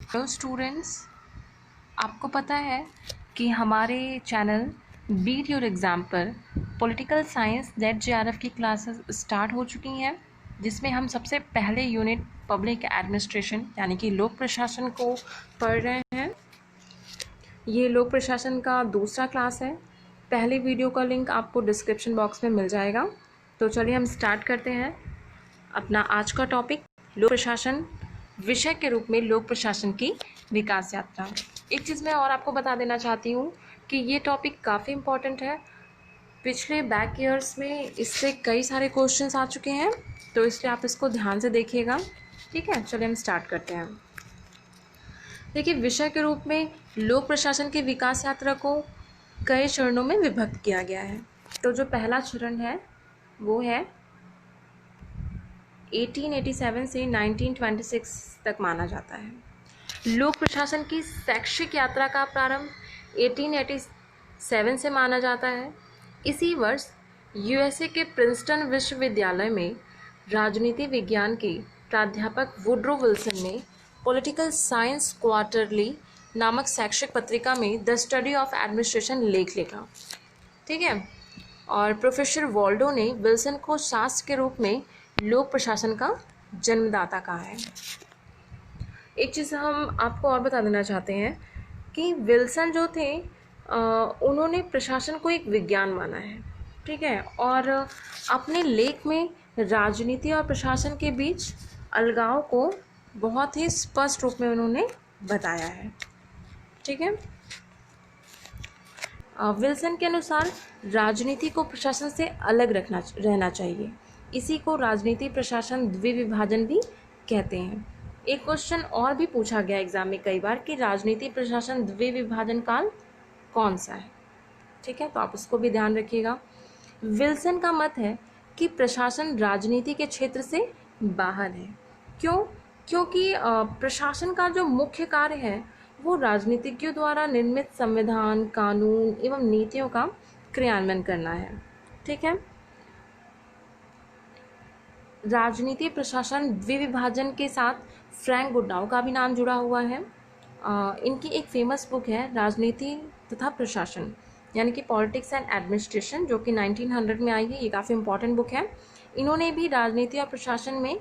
Hello students, आपको पता है कि हमारे चैनल बीट योर एग्ज़ाम पर पॉलिटिकल साइंस नेट जेआरएफ की क्लासेस स्टार्ट हो चुकी हैं, जिसमें हम सबसे पहले यूनिट पब्लिक एडमिनिस्ट्रेशन यानी कि लोक प्रशासन को पढ़ रहे हैं। ये लोक प्रशासन का दूसरा क्लास है। पहले वीडियो का लिंक आपको डिस्क्रिप्शन बॉक्स में मिल जाएगा। तो चलिए हम स्टार्ट करते हैं अपना आज का टॉपिक, लोक प्रशासन विषय के रूप में लोक प्रशासन की विकास यात्रा। एक चीज़ मैं और आपको बता देना चाहती हूँ कि ये टॉपिक काफ़ी इम्पॉर्टेंट है। पिछले बैक ईयर्स में इससे कई सारे क्वेश्चंस आ चुके हैं, तो इसलिए आप इसको ध्यान से देखिएगा। ठीक है, चलिए हम स्टार्ट करते हैं। देखिए, विषय के रूप में लोक प्रशासन की विकास यात्रा को कई चरणों में विभक्त किया गया है। तो जो पहला चरण है वो है 1887 से 1926 तक माना जाता है। लोक प्रशासन की शैक्षिक यात्रा का प्रारंभ 1887 से माना जाता है। इसी वर्ष यूएसए के प्रिंसटन विश्वविद्यालय में राजनीति विज्ञान के प्राध्यापक वुड्रो विल्सन ने पॉलिटिकल साइंस क्वार्टरली नामक शैक्षिक पत्रिका में द स्टडी ऑफ एडमिनिस्ट्रेशन लेख लिखा। ठीक है, और प्रोफेसर वॉल्डो ने विल्सन को शास्त्र के रूप में लोक प्रशासन का जन्मदाता कहा है। एक चीज़ हम आपको और बता देना चाहते हैं कि विल्सन जो थे उन्होंने प्रशासन को एक विज्ञान माना है। ठीक है, और अपने लेख में राजनीति और प्रशासन के बीच अलगाव को बहुत ही स्पष्ट रूप में उन्होंने बताया है। ठीक है, विल्सन के अनुसार राजनीति को प्रशासन से अलग रहना चाहिए। इसी को राजनीति प्रशासन द्विविभाजन भी कहते हैं। एक क्वेश्चन और भी पूछा गया एग्जाम में कई बार कि राजनीति प्रशासन द्विविभाजन काल कौन सा है। ठीक है, तो आप उसको भी ध्यान रखिएगा। विल्सन का मत है कि प्रशासन राजनीति के क्षेत्र से बाहर है। क्योंकि प्रशासन का जो मुख्य कार्य है वो राजनीतिज्ञों द्वारा निर्मित संविधान, कानून एवं नीतियों का क्रियान्वयन करना है। ठीक है, राजनीति प्रशासन द्विविभाजन के साथ फ्रैंक गुडनाउ का भी नाम जुड़ा हुआ है। इनकी एक फेमस बुक है राजनीति तथा प्रशासन यानी कि पॉलिटिक्स एंड एडमिनिस्ट्रेशन, जो कि 1900 में आई है। ये काफ़ी इंपॉर्टेंट बुक है। इन्होंने भी राजनीति और प्रशासन में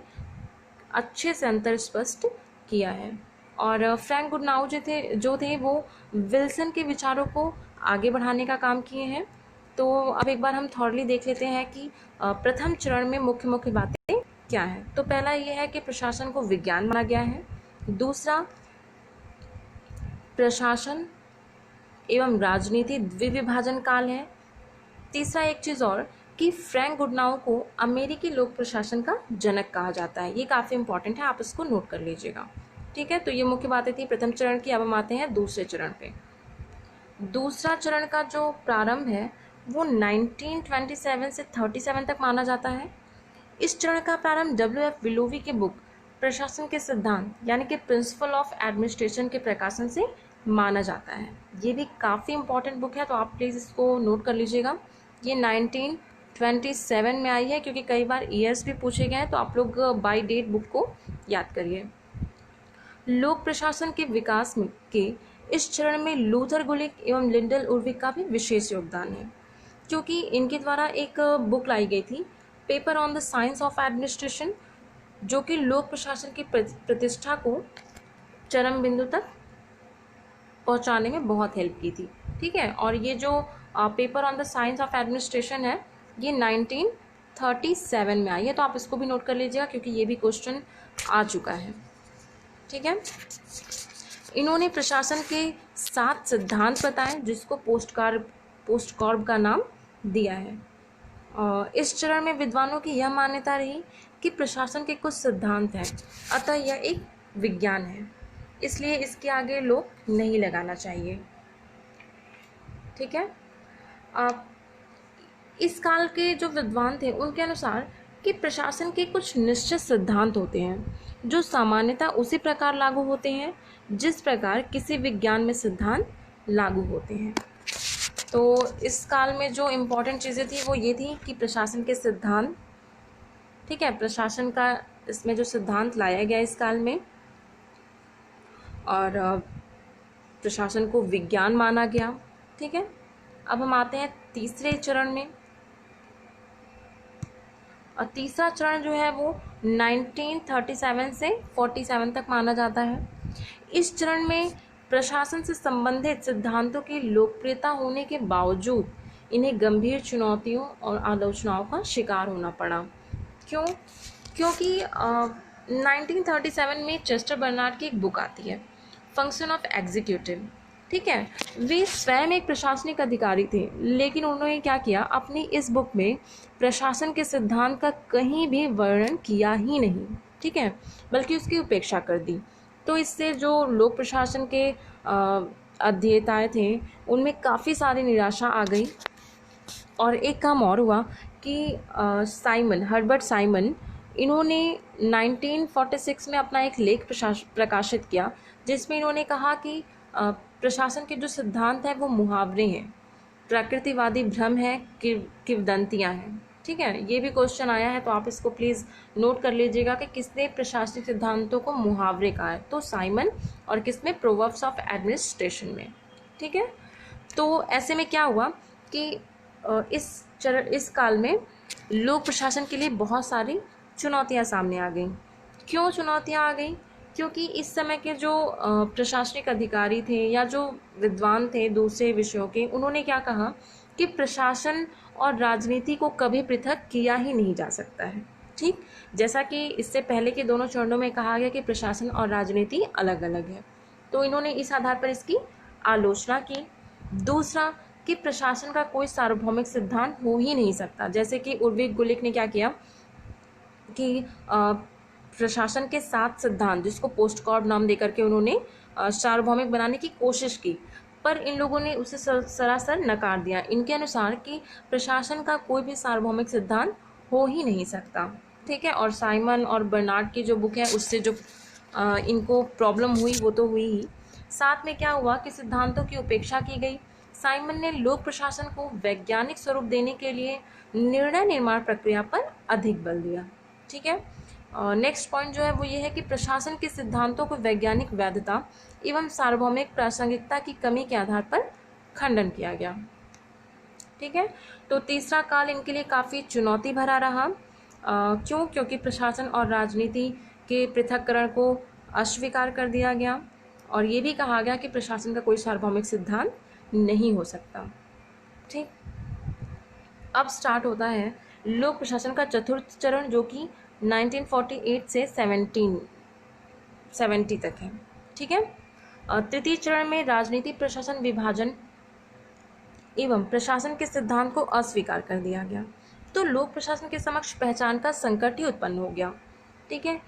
अच्छे से अंतर स्पष्ट किया है। और फ्रैंक गुडनाउ जो थे वो विल्सन के विचारों को आगे बढ़ाने का काम किए हैं। तो अब एक बार हम थॉरली देख लेते हैं कि प्रथम चरण में मुख्य मुख्य बातें क्या हैं। तो पहला ये है कि प्रशासन को विज्ञान माना गया है। दूसरा, प्रशासन एवं राजनीति द्विविभाजन काल है। तीसरा एक चीज़ और कि फ्रैंक गुडनाउ को अमेरिकी लोक प्रशासन का जनक कहा जाता है। ये काफ़ी इंपॉर्टेंट है, आप इसको नोट कर लीजिएगा। ठीक है, तो ये मुख्य बातें थी प्रथम चरण की। अब हम आते हैं दूसरे चरण पे। दूसरा चरण का जो प्रारंभ है वो 1927 से 37 तक माना जाता है। इस चरण का प्रारंभ W.F. विलोवी की बुक प्रशासन के सिद्धांत यानी कि प्रिंसिपल ऑफ एडमिनिस्ट्रेशन के प्रकाशन से माना जाता है। ये भी काफ़ी इंपॉर्टेंट बुक है, तो आप प्लीज़ इसको नोट कर लीजिएगा। ये 1927 में आई है, क्योंकि कई बार ईयर्स भी पूछे गए हैं, तो आप लोग बाय डेट बुक को याद करिए। लोक प्रशासन के विकास में के इस चरण में लूथर गुलिक एवं लिंडल उर्विक का भी विशेष योगदान है, क्योंकि इनके द्वारा एक बुक लाई गई थी, paper on the science of administration, जो कि लोक प्रशासन की प्रतिष्ठा को चरम बिंदु तक पहुंचाने में बहुत हेल्प की थी। ठीक है, और ये जो paper on the science of administration है ये 1937 में आई है, तो आप इसको भी नोट कर लीजिएगा क्योंकि ये भी क्वेश्चन आ चुका है। ठीक है, इन्होंने प्रशासन के 7 सिद्धांत बताए जिसको पोस्टकॉर्ब का नाम दिया है। इस चरण में विद्वानों की यह मान्यता रही कि प्रशासन के कुछ सिद्धांत हैं, अतः यह एक विज्ञान है, इसलिए इसके आगे लोग नहीं लगाना चाहिए। ठीक है, इस काल के जो विद्वान थे उनके अनुसार कि प्रशासन के कुछ निश्चित सिद्धांत होते हैं जो सामान्यतः उसी प्रकार लागू होते हैं जिस प्रकार किसी विज्ञान में सिद्धांत लागू होते हैं। तो इस काल में जो इम्पोर्टेंट चीज़ें थी वो ये थी कि प्रशासन के सिद्धांत, ठीक है, प्रशासन का इसमें जो सिद्धांत लाया गया इस काल में, और प्रशासन को विज्ञान माना गया। ठीक है, अब हम आते हैं तीसरे चरण में। और तीसरा चरण जो है वो 1937 से 47 तक माना जाता है। इस चरण में प्रशासन से संबंधित सिद्धांतों की लोकप्रियता होने के बावजूद इन्हें गंभीर चुनौतियों और आलोचनाओं का शिकार होना पड़ा। क्यों? क्योंकि 1937 में चेस्टर बर्नार्ड की एक बुक आती है, फंक्शन ऑफ एग्जीक्यूटिव। ठीक है, वे स्वयं एक प्रशासनिक अधिकारी थे, लेकिन उन्होंने क्या किया, अपनी इस बुक में प्रशासन के सिद्धांत का कहीं भी वर्णन किया ही नहीं। ठीक है, बल्कि उसकी उपेक्षा कर दी। तो इससे जो लोक प्रशासन के अध्येताएं थे उनमें काफ़ी सारी निराशा आ गई। और एक काम और हुआ कि हर्बर्ट साइमन, इन्होंने 1946 में अपना एक लेख प्रकाशित किया, जिसमें इन्होंने कहा कि प्रशासन के जो सिद्धांत हैं वो मुहावरे हैं, प्रकृतिवादी भ्रम है, किंवदंतियाँ हैं। ठीक है, ये भी क्वेश्चन आया है, तो आप इसको प्लीज़ नोट कर लीजिएगा कि किसने प्रशासनिक सिद्धांतों को मुहावरे कहा है। तो साइमन, और किसमें, प्रोवर्ब्स ऑफ एडमिनिस्ट्रेशन में। ठीक है, तो ऐसे में क्या हुआ कि इस काल में लोक प्रशासन के लिए बहुत सारी चुनौतियां सामने आ गई। क्यों चुनौतियां आ गई? क्योंकि इस समय के जो प्रशासनिक अधिकारी थे या जो विद्वान थे दूसरे विषयों के, उन्होंने क्या कहा कि प्रशासन और राजनीति को कभी पृथक किया ही नहीं जा सकता है। ठीक, जैसा कि इससे पहले के दोनों चरणों में कहा गया कि प्रशासन और राजनीति अलग अलग है, तो इन्होंने इस आधार पर इसकी आलोचना की। दूसरा, कि प्रशासन का कोई सार्वभौमिक सिद्धांत हो ही नहीं सकता, जैसे कि उर्विक गुलिक ने क्या किया कि प्रशासन के 7 सिद्धांत, जिसको पोस्टकॉर्ड नाम देकर के उन्होंने सार्वभौमिक बनाने की कोशिश की, पर इन लोगों ने उसे सरासर नकार दिया। इनके अनुसार कि प्रशासन का कोई भी सार्वभौमिक सिद्धांत हो ही नहीं सकता। ठीक है, और साइमन और बर्नार्ड की जो बुक है उससे जो इनको प्रॉब्लम हुई वो तो हुई ही, साथ में क्या हुआ कि सिद्धांतों की उपेक्षा की गई। साइमन ने लोक प्रशासन को वैज्ञानिक स्वरूप देने के लिए निर्णय निर्माण प्रक्रिया पर अधिक बल दिया। ठीक है, नेक्स्ट पॉइंट जो है वो ये है कि प्रशासन के सिद्धांतों को वैज्ञानिक वैधता एवं सार्वभौमिक प्रासंगिकता की कमी के आधार पर खंडन किया गया। ठीक है, तो तीसरा काल इनके लिए काफ़ी चुनौती भरा रहा। क्यों? क्योंकि प्रशासन और राजनीति के पृथक्करण को अस्वीकार कर दिया गया, और ये भी कहा गया कि प्रशासन का कोई सार्वभौमिक सिद्धांत नहीं हो सकता। ठीक, अब स्टार्ट होता है लोक प्रशासन का चतुर्थ चरण, जो कि 1948 से 1770 तक है। ठीक है, तृतीय चरण में राजनीति प्रशासन विभाजन एवं प्रशासन के सिद्धांत को अस्वीकार कर दिया गया, तो लोक प्रशासन के समक्ष पहचान का संकट ही उत्पन्न हो गया। ठीक है,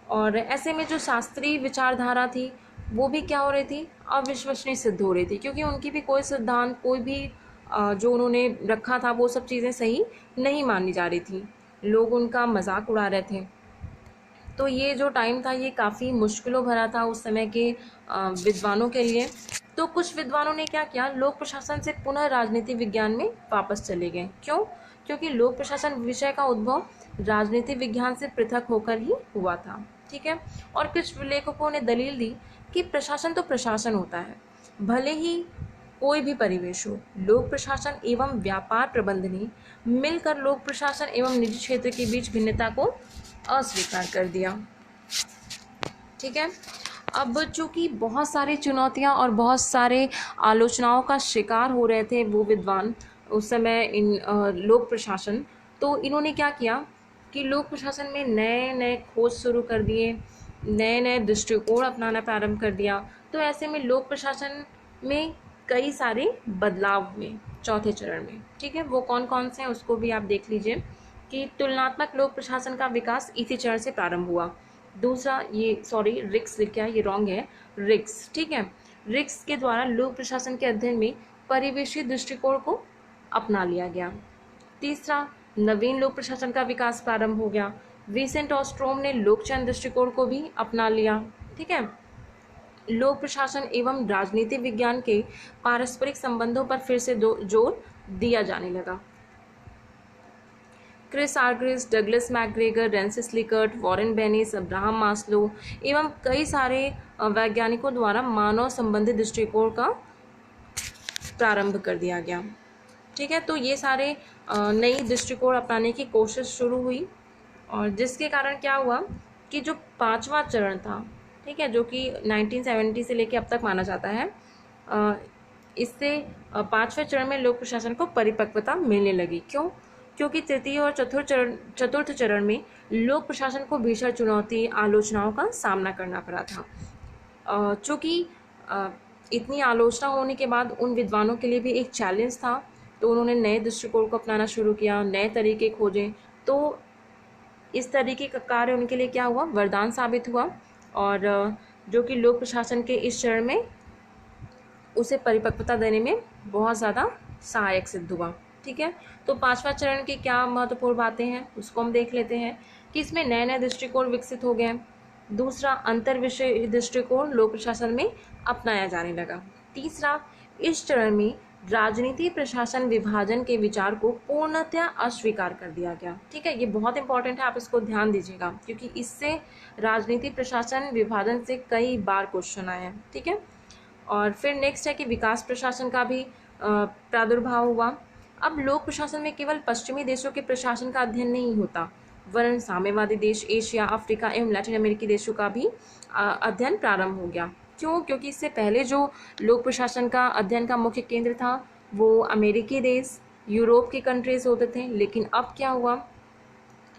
और ऐसे में जो शास्त्रीय विचारधारा थी वो भी क्या हो रही थी, अविश्वसनीय सिद्ध हो रही थी, क्योंकि उनकी भी कोई सिद्धांत, कोई भी जो उन्होंने रखा था वो सब चीज़ें सही नहीं मानी जा रही थी, लोग उनका मजाक उड़ा रहे थे। तो ये जो टाइम था ये काफ़ी मुश्किलों भरा था उस समय के विद्वानों के लिए। तो कुछ विद्वानों ने क्या किया, लोक प्रशासन से पुनः राजनीति विज्ञान में वापस चले गए। क्यों? क्योंकि लोक प्रशासन विषय का उद्भव राजनीति विज्ञान से पृथक होकर ही हुआ था। ठीक है, और कुछ लेखकों ने दलील दी कि प्रशासन तो प्रशासन होता है, भले ही कोई भी परिवेश हो, लोक प्रशासन एवं व्यापार प्रबंधनी मिलकर लोक प्रशासन एवं निजी क्षेत्र के बीच भिन्नता को अस्वीकार कर दिया। ठीक है, अब चूंकि बहुत सारी चुनौतियां और बहुत सारे आलोचनाओं का शिकार हो रहे थे वो विद्वान उस समय इन लोक प्रशासन, तो इन्होंने क्या किया कि लोक प्रशासन में नए नए खोज शुरू कर दिए, नए नए दृष्टिकोण अपनाना प्रारंभ कर दिया। तो ऐसे में लोक प्रशासन में कई सारे बदलाव हुए चौथे चरण में। ठीक है, वो कौन कौन से हैं उसको भी आप देख लीजिए कि तुलनात्मक लोक प्रशासन का विकास इसी चरण से प्रारंभ हुआ। दूसरा, रिक्स लिखा है, ये रॉन्ग है, रिक्स। ठीक है, रिक्स के द्वारा लोक प्रशासन के अध्ययन में परिवेशीय दृष्टिकोण को अपना लिया गया। तीसरा, नवीन लोक प्रशासन का विकास प्रारंभ हो गया। विसेंट और स्ट्रोम ने लोकचयन दृष्टिकोण को भी अपना लिया। ठीक है, लोक प्रशासन एवं राजनीति विज्ञान के पारस्परिक संबंधों पर फिर से जोर दिया जाने लगा। Chris Argyris, Douglas McGregor, Rensis Likert, Warren Bennis, Abraham Maslow एवं कई सारे वैज्ञानिकों द्वारा मानव संबंधी दृष्टिकोण का प्रारंभ कर दिया गया। ठीक है, तो ये सारे नई दृष्टिकोण अपनाने की कोशिश शुरू हुई, और जिसके कारण क्या हुआ कि जो पांचवा चरण था, ठीक है, जो कि 1970 से लेके अब तक माना जाता है, इससे पांचवें चरण में लोक प्रशासन को परिपक्वता मिलने लगी। क्यों? क्योंकि तृतीय और चतुर्थ चरण में लोक प्रशासन को भीषण चुनौती, आलोचनाओं का सामना करना पड़ा था। चूँकि इतनी आलोचना होने के बाद उन विद्वानों के लिए भी एक चैलेंज था, तो उन्होंने नए दृष्टिकोण को अपनाना शुरू किया, नए तरीके खोजे। तो इस तरीके का कार्य उनके लिए क्या हुआ, वरदान साबित हुआ, और जो कि लोक प्रशासन के इस चरण में उसे परिपक्वता देने में बहुत ज़्यादा सहायक सिद्ध हुआ। ठीक है, तो पांचवा चरण की क्या महत्वपूर्ण बातें हैं उसको हम देख लेते हैं कि इसमें नए नए दृष्टिकोण विकसित हो गए। दूसरा, अंतर विषय दृष्टिकोण लोक प्रशासन में अपनाया जाने लगा। तीसरा, इस चरण में राजनीति प्रशासन विभाजन के विचार को पूर्णतः अस्वीकार कर दिया गया। ठीक है, ये बहुत इंपॉर्टेंट है, आप इसको ध्यान दीजिएगा, क्योंकि इससे राजनीति प्रशासन विभाजन से कई बार क्वेश्चन आए हैं। ठीक है, और फिर नेक्स्ट है कि विकास प्रशासन का भी प्रादुर्भाव हुआ। अब लोक प्रशासन में केवल पश्चिमी देशों के प्रशासन का अध्ययन नहीं होता, वरन साम्यवादी देश, एशिया, अफ्रीका एवं लैटिन अमेरिकी देशों का भी अध्ययन प्रारंभ हो गया। क्यों? क्योंकि इससे पहले जो लोक प्रशासन का अध्ययन का मुख्य केंद्र था वो अमेरिकी देश, यूरोप की कंट्रीज होते थे, लेकिन अब क्या हुआ,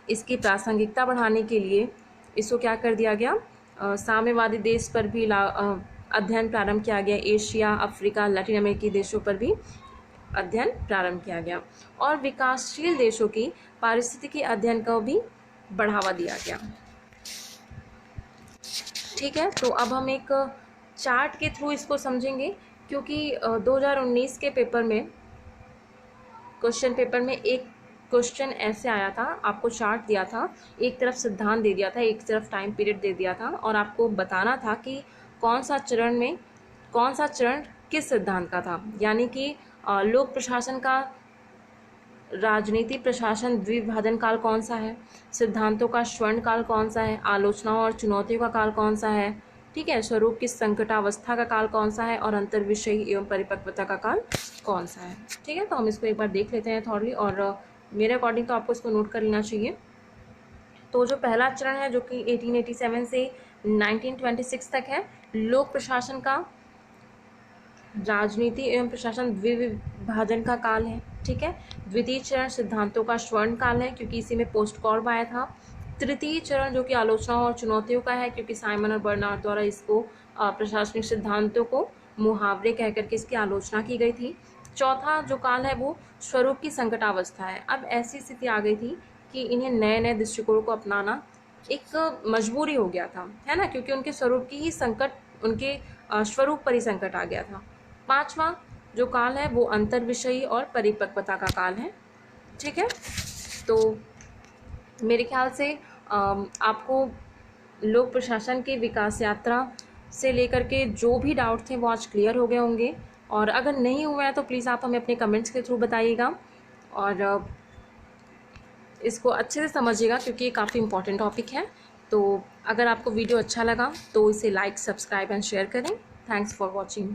इसकी प्रासंगिकता बढ़ाने के लिए इसको क्या कर दिया गया, साम्यवादी देश पर भी अध्ययन प्रारंभ किया गया, एशिया, अफ्रीका, लैटिन अमेरिकी देशों पर भी अध्ययन प्रारंभ किया गया, और विकासशील देशों की पारिस्थितिकी अध्ययन को भी बढ़ावा दिया गया। ठीक है, तो अब हम एक चार्ट के थ्रू इसको समझेंगे, क्योंकि 2019 के पेपर में, क्वेश्चन पेपर में एक क्वेश्चन ऐसे आया था, आपको चार्ट दिया था, एक तरफ सिद्धांत दे दिया था, एक तरफ टाइम पीरियड दे दिया था, और आपको बताना था कि कौन सा चरण किस सिद्धांत का था। यानी कि लोक प्रशासन का राजनीति प्रशासन द्विभाजन काल कौन सा है, सिद्धांतों का स्वर्ण काल कौन सा है, आलोचनाओं और चुनौतियों का काल कौन सा है, ठीक है, स्वरूप की संकटावस्था का काल कौन सा है, और अंतर विषयी एवं परिपक्वता का काल कौन सा है। ठीक है, तो हम इसको एक बार देख लेते हैं थॉरली, और मेरे अकॉर्डिंग तो आपको इसको नोट कर लेना चाहिए। तो जो पहला चरण है, जो कि 1887 से 1926 तक है, लोक प्रशासन का राजनीति एवं प्रशासन द्विविभाजन का काल है। ठीक है, द्वितीय चरण सिद्धांतों का स्वर्ण काल है, क्योंकि इसी में पोस्ट कॉर्ब आया था। तृतीय चरण जो कि आलोचनाओं और चुनौतियों का है, क्योंकि साइमन और बर्नार्ड द्वारा इसको प्रशासनिक सिद्धांतों को मुहावरे कह करके इसकी आलोचना की गई थी। चौथा जो काल है वो स्वरूप की संकटावस्था है। अब ऐसी स्थिति आ गई थी कि इन्हें नए नए दृष्टिकोण को अपनाना एक मजबूरी हो गया था, है ना, क्योंकि उनके स्वरूप की ही संकट, उनके स्वरूप पर ही संकट आ गया था। पांचवा जो काल है वो अंतर विषयी और परिपक्वता का काल है। ठीक है, तो मेरे ख्याल से आपको लोक प्रशासन की विकास यात्रा से लेकर के जो भी डाउट थे वो आज क्लियर हो गए होंगे, और अगर नहीं हुआ है तो प्लीज़ आप हमें अपने कमेंट्स के थ्रू बताइएगा, और इसको अच्छे से समझिएगा, क्योंकि ये काफ़ी इंपॉर्टेंट टॉपिक है। तो अगर आपको वीडियो अच्छा लगा तो इसे लाइक, सब्सक्राइब एंड शेयर करें। Thanks for watching.